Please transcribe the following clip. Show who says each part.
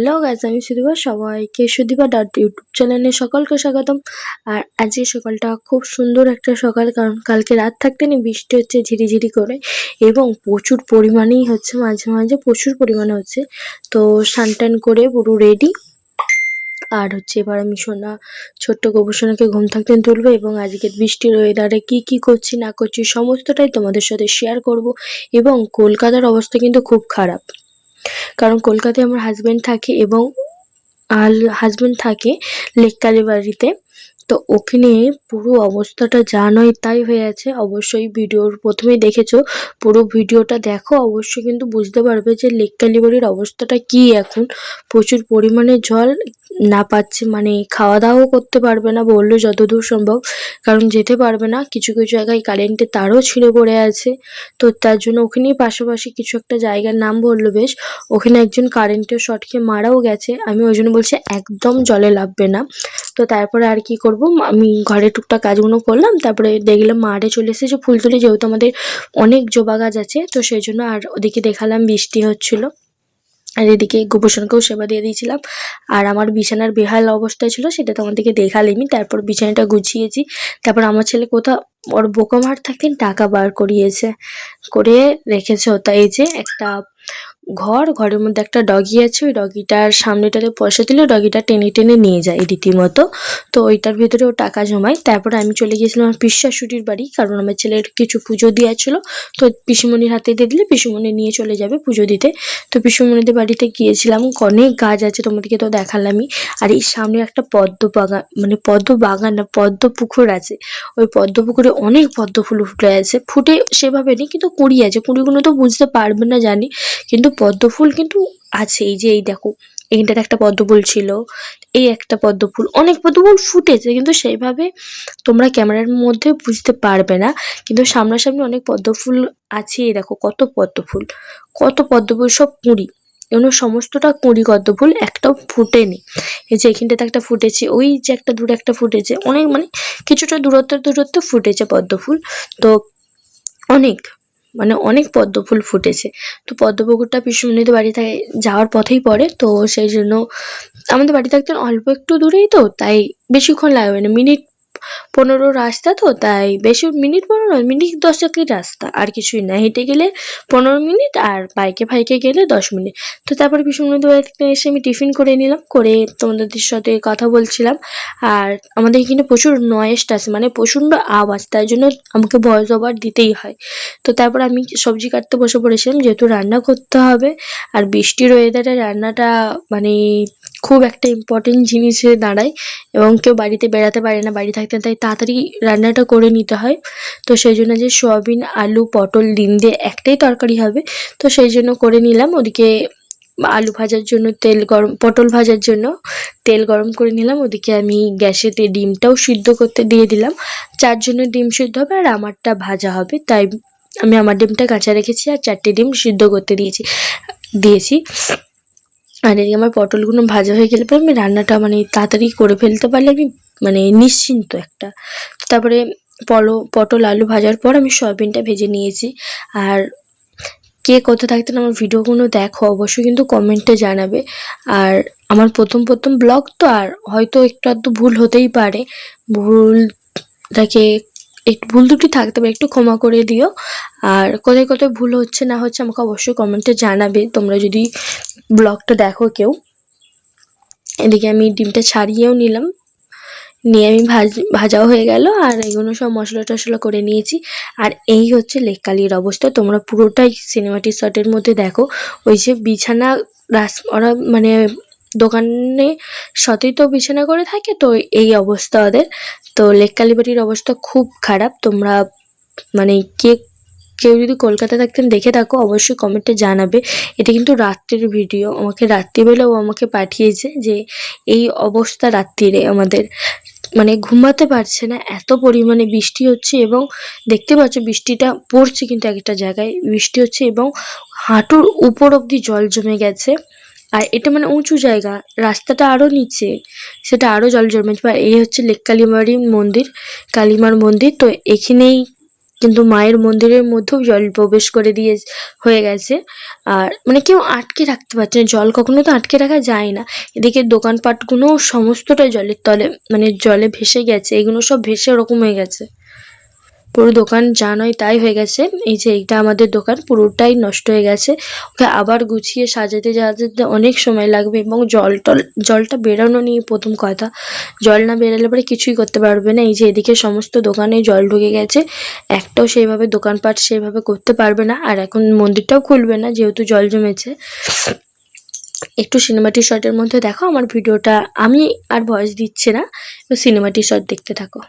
Speaker 1: Hello guys, আমি সুদীপা। সবাইকে Sudipa dot YouTube চ্যানেলে সকলকে স্বাগতম। আর আজকে সকালটা খুব সুন্দর একটা সকাল, কারণ কালকে রাত থাকতে নি বৃষ্টি হচ্ছে ঝিরিঝিরি করে, এবং প্রচুর পরিমাণেই হচ্ছে, মাঝে মাঝে প্রচুর পরিমাণে হচ্ছে। তো স্নান টান করে পুরো রেডি। আর হচ্ছে এবার আমি ছোট্ট গোপুসোনাকে ঘুম থাকতে তুলবো, এবং আজকের বৃষ্টির ওয়েদারে কি কি করছি না করছি সমস্তটাই তোমাদের সাথে শেয়ার করব। এবং কলকাতার অবস্থা কিন্তু খুব খারাপ, কারণ কলকাতায় আমার হাজব্যান্ড থাকে, এবং হাজব্যান্ড থাকে লেক কালীবাড়িতে। তো ওখানে পুরো অবস্থাটা যা নয় তাই হয়ে আছে। অবশ্যই ভিডিওর প্রথমেই দেখেছো, পুরো ভিডিওটা দেখো, অবশ্যই কিন্তু বুঝতে পারবে যে লেক কালীবাড়ির অবস্থাটা কি এখন। প্রচুর পরিমাণে জল, না পাচ্ছে, মানে খাওয়া দাওয়াও করতে পারবে না বললো যতদূর সম্ভব, কারণ যেতে পারবে না। কিছু কিছু জায়গায় কারেন্টের তারও ছিঁড়ে পড়ে আছে। তো তার জন্য ওখানেই পাশাপাশি কিছু একটা জায়গার নাম বললো বেশ, ওখানে একজন কারেন্টের শর্ট খেয়ে মারাও গেছে। আমি ওই জন্য বলছি একদম জলে নামবে না। তো তারপরে আর কি করব, আমি ঘরে টুকটাক কাজগুলো করলাম, তারপরে দেখলাম মাঠে চলে এসেছে ফুল তুলি, যেহেতু আমাদের অনেক জবা গাছ আছে, তো সেই জন্য। আর ওদিকে দেখালাম বৃষ্টি হচ্ছিল, আর এদিকে গোপোষণকেও সেবা দিয়ে দিয়েছিলাম। আর আমার বিছানার বেহাল অবস্থা ছিল, সেটা তোমাদেরকে দেখালামই। তারপর বিছানাটা গুছিয়েছি। তারপর আমার ছেলে কোথাও ওর বোকামার থাকতেন টাকা বার করিয়েছে, করে রেখেছে। তাই এই যে একটা ঘরের মধ্যে একটা ডগি আছে, ওই ডগিটার সামনেটাতে পয়সা দিলে ডগিটা টেনে টেনে নিয়ে যায় রীতিমতো। তো ওইটার ভিতরে ও টাকা জমায়। তারপরে আমি চলে গিয়েছিলাম আমার পিসির বাড়ি, কারণ আমার ছেলের কিছু পুজো দেওয়া ছিল। তো পিসিমণির হাতে দিয়ে দিলে পিসিমণি নিয়ে চলে যাবে পুজো দিতে। তো পিসিমণিদের বাড়িতে গিয়েছিলাম। অনেক গাছ আছে, তোমাদেরকে তো দেখালামই। আর এই সামনে একটা পদ্ম বাগান, মানে পদ্ম বাগান না, পদ্ম পুকুর আছে। ওই পদ্ম পুকুরে অনেক পদ্ম ফুল ফুটে আছে, ফুটে সেভাবে নেই, কিন্তু কুঁড়ি আছে। কুঁড়িগুলো তো বুঝতে পারবে না জানি, কিন্তু পদ্ম ফুল কিন্তু আছে। এই যে এই দেখো, এইটাতে একটা পদ্ম ফুল ছিল, এই একটা পদ্ম ফুল, অনেক পদ্ম ফুল ফুটেছে, কিন্তু সেইভাবে তোমরা ক্যামেরার মধ্যে বুঝতে পারবে না। কিন্তু সামনাসামনি অনেক পদ্ম ফুল আছে। এই দেখো কত পদ্ম ফুল, কত পদ্ম ফুল, সব কুঁড়ি। এগুলো সমস্তটা কুঁড়ি পদ্ম ফুল, একটাও ফুটেনি। এই যে এখানটাতে একটা ফুটেছে, ওই যে একটা দূরে একটা ফুটেছে, অনেক মানে কিছুটা দূরত্ব ফুটেছে পদ্ম ফুল। তো অনেক, মানে অনেক পদ্ম ফুল ফুটেছে। তো পদ্ম পুকুরটা পিসিমণিদের বাড়ি থেকে যাওয়ার পথেই পড়ে, তো সেই জন্য আমাদের বাড়ি থাকতে অল্প একটু দূরেই, তো তাই বেশিক্ষণ লাগবে না, মিনিট 15 রাস্তা। তো তাই বেশি মিনিট 15 নয়, মিনিট 10 রাস্তা, আর কিছুই না। হেঁটে গেলে 15 মিনিট, আর বাইকে ফাইকে গেলে 10 মিনিট। তো তারপরে পিসিমণিদের বাড়ি থেকে এসে আমি টিফিন করে নিলাম, করে তোমাদের সাথে কথা বলছিলাম। আর আমাদের এখানে প্রচুর নয়েজটা আছে, মানে প্রচণ্ড আওয়াজ, তাই জন্য আমাকে ভয়েস ওভার দিতেই হয়। তো তারপর আমি সবজি কাটতে বসে পড়েছিলাম, যেহেতু রান্না করতে হবে। আর বৃষ্টির ওয়েদারে রান্নাটা মানে খুব একটা ইম্পর্টেন্ট জিনিস হয়ে দাঁড়ায়, এবং কেউ বাড়িতে বেড়াতে পারে না বাড়ি থাকতে, তাই তাড়াতাড়ি রান্নাটা করে নিতে হয়। তো সেই জন্য যে সয়াবিন আলু পটল ডিম দিয়ে একটাই তরকারি হবে, তো সেই জন্য করে নিলাম। ওদিকে আলু ভাজার জন্য তেল গরম, পটল ভাজার জন্য তেল গরম করে নিলাম। ওদিকে আমি গ্যাসেতে ডিমটাও সিদ্ধ করতে দিয়ে দিলাম। 4 জনের ডিম সিদ্ধ হবে, আর আমারটা ভাজা হবে, তাই আমি আমার ডিমটা কাঁচা রেখেছি, আর 4টে ডিম সিদ্ধ করতে দিয়েছি। আর এদিকে আমার পটলগুলো ভাজা হয়ে গেলে পরে আমি রান্নাটা মানে তাড়াতাড়ি করে ফেলতে পারলে আমি মানে নিশ্চিন্ত একটা। তারপরে পটল আলু ভাজার পর আমি সয়াবিনটা ভেজে নিয়েছি। আর কে কোথা থাকতেন আমার ভিডিওগুলো দেখো, অবশ্যই কিন্তু কমেন্টে জানাবে। আর আমার প্রথম ব্লগ তো, আর হয়তো একটু আধটু ভুল হতেই পারে, ভুলটাকে একটু ভুল ত্রুটি থাকতে পারে, একটু ক্ষমা করে দিও। আর কোথায় কোথায় ভুল হচ্ছে না হচ্ছে আমাকে অবশ্যই কমেন্টে জানাবে, তোমরা যদি ব্লগটা দেখো কেউ। এদিকে আমি ডিমটা ছাড়িয়েও নিলাম, নিয়ে আমি ভাজাও হয়ে গেল। আর এগুলো সব মশলা টশলা করে নিয়েছি। আর এই হচ্ছে লেক কালীর অবস্থা, তোমরা পুরোটাই সিনেমাটিক শটের মধ্যে দেখো। ওই যে বিছানা ওরা মানে দোকানে সতেই তো বিছানা করে থাকে, তো এই অবস্থা ওদের। তো লেক কালীবাড়ির অবস্থা খুব খারাপ। তোমরা মানে কেউ যদি কলকাতা থাকতেন দেখে থাকো, অবশ্যই কমেন্টে জানাবে। এটা কিন্তু রাত্রির ভিডিও, আমাকে রাত্রিবেলা ও আমাকে পাঠিয়েছে যে এই অবস্থা রাত্রিরে আমাদের, মানে ঘুমাতে পারছে না, এত পরিমাণে বৃষ্টি হচ্ছে। এবং দেখতে পাচ্ছ বৃষ্টিটা পড়ছে, কিন্তু একটা জায়গায় বৃষ্টি হচ্ছে, এবং হাঁটুর উপর অবধি জল জমে গেছে। আর এটা মানে উঁচু জায়গা, রাস্তাটা আরও নিচে, সেটা আরও জল জমেছে। আর এই হচ্ছে লেক কালীবাড়ির মন্দির, কালীমার মন্দির। তো এখানেই কিন্তু মায়ের মন্দিরের মধ্যেও জল প্রবেশ করে দিয়ে হয়ে গেছে। আর মানে কেউ আটকে রাখতে পারছে না, জল কখনো তো আটকে রাখা যায় না। এদিকে দোকানপাটগুলো সমস্তটা জলের তলে মানে জলে ভেসে গেছে, এগুলো সব ভেসে ওরকম হয়ে গেছে, পুরো দোকান যা নয় তাই হয়ে গেছে। এই যে এইটা আমাদের দোকান পুরোটাই নষ্ট হয়ে গেছে, ওকে আবার গুছিয়ে সাজাতে সাজাতে অনেক সময় লাগবে, এবং জলটা বেরোনো নিয়ে প্রথম কথা, জল না বেরোলে পরে কিছুই করতে পারবে না। এই যে এদিকে সমস্ত দোকানে জল ঢুকে গেছে, একটাও সেইভাবে দোকানপাট সেভাবে করতে পারবে না, আর এখন মন্দিরটাও খুলবে না যেহেতু জল জমেছে। একটু সিনেমাটিক শটের মধ্যে দেখো আমার ভিডিওটা, আমি আর ভয়েস দিচ্ছি না, সিনেমাটিক শট দেখতে থাকো।